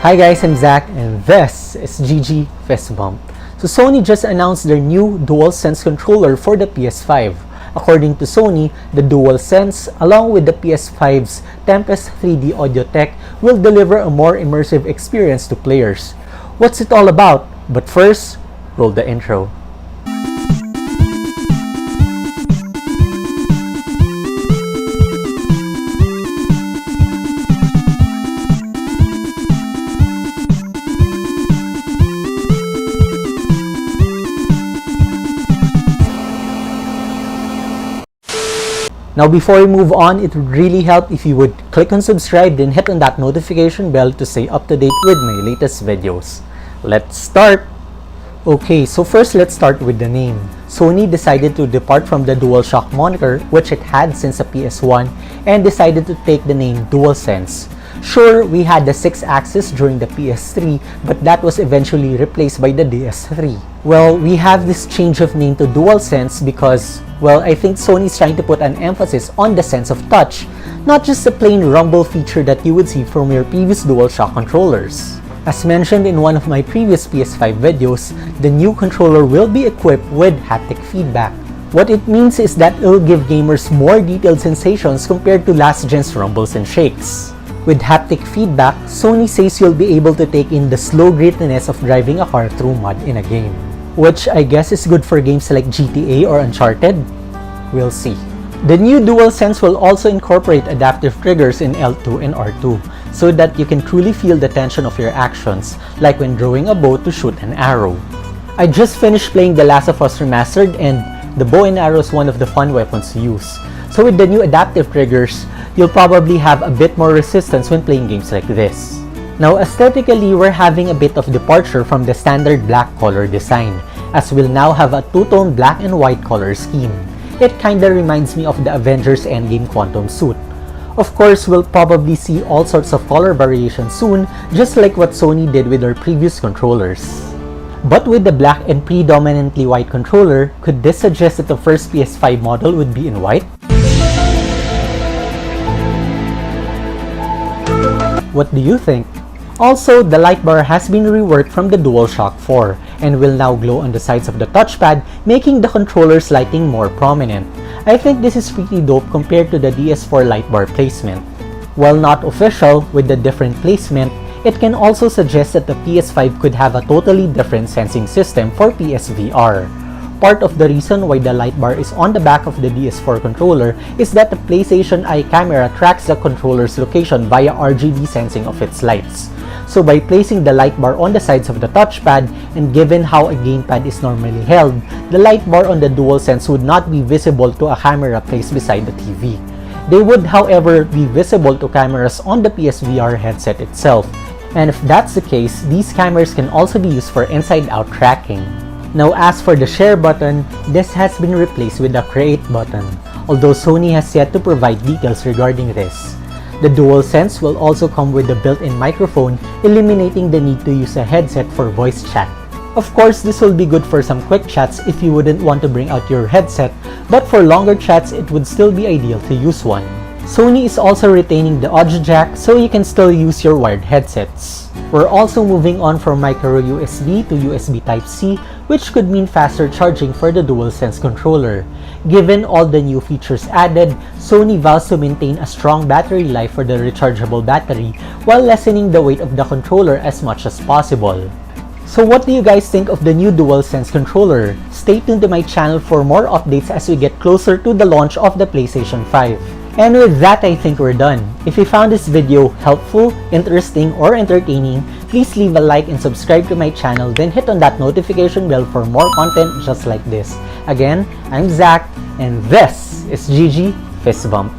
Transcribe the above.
Hi guys, I'm Zach and this is GG Fist Bump. So Sony just announced their new DualSense controller for the PS5. According to Sony, the DualSense along with the PS5's Tempest 3D audio tech will deliver a more immersive experience to players. What's it all about? But first, roll the intro. Now before we move on, it would really help if you would click on subscribe then hit on that notification bell to stay up to date with my latest videos. Let's start! Okay, so first let's start with the name. Sony decided to depart from the DualShock moniker which it had since the PS1 and decided to take the name DualSense. Sure, we had the 6-axis during the PS3, but that was eventually replaced by the DS3. Well, we have this change of name to DualSense because, well, I think Sony's trying to put an emphasis on the sense of touch, not just the plain rumble feature that you would see from your previous DualShock controllers. As mentioned in one of my previous PS5 videos, the new controller will be equipped with haptic feedback. What it means is that it'll give gamers more detailed sensations compared to last gen's rumbles and shakes. With haptic feedback, Sony says you'll be able to take in the slow grittiness of driving a car through mud in a game. Which I guess is good for games like GTA or Uncharted? We'll see. The new DualSense will also incorporate adaptive triggers in L2 and R2 so that you can truly feel the tension of your actions, like when drawing a bow to shoot an arrow. I just finished playing The Last of Us Remastered and the bow and arrow is one of the fun weapons to use. So with the new adaptive triggers, you'll probably have a bit more resistance when playing games like this. Now aesthetically, we're having a bit of departure from the standard black color design, as we'll now have a two-tone black and white color scheme. It kinda reminds me of the Avengers Endgame Quantum suit. Of course, we'll probably see all sorts of color variations soon, just like what Sony did with their previous controllers. But with the black and predominantly white controller, could this suggest that the first PS5 model would be in white? What do you think? Also, the light bar has been reworked from the DualShock 4 and will now glow on the sides of the touchpad, making the controller's lighting more prominent. I think this is pretty dope compared to the DS4 light bar placement. While not official with the different placement, it can also suggest that the PS5 could have a totally different sensing system for PSVR. Part of the reason why the light bar is on the back of the DS4 controller is that the PlayStation Eye camera tracks the controller's location via RGB sensing of its lights. So by placing the light bar on the sides of the touchpad, and given how a gamepad is normally held, the light bar on the DualSense would not be visible to a camera placed beside the TV. They would, however, be visible to cameras on the PSVR headset itself. And if that's the case, these cameras can also be used for inside-out tracking. Now as for the share button, this has been replaced with the create button, although Sony has yet to provide details regarding this. The DualSense will also come with a built-in microphone, eliminating the need to use a headset for voice chat. Of course, this will be good for some quick chats if you wouldn't want to bring out your headset, but for longer chats it would still be ideal to use one. Sony is also retaining the audio jack so you can still use your wired headsets. We're also moving on from micro USB to USB Type-C, which could mean faster charging for the DualSense controller. Given all the new features added, Sony vows to maintain a strong battery life for the rechargeable battery while lessening the weight of the controller as much as possible. So what do you guys think of the new DualSense controller? Stay tuned to my channel for more updates as we get closer to the launch of the PlayStation 5. And with that, I think we're done. If you found this video helpful, interesting, or entertaining, please leave a like and subscribe to my channel, then hit on that notification bell for more content just like this. Again, I'm Zach, and this is GG Fist Bump.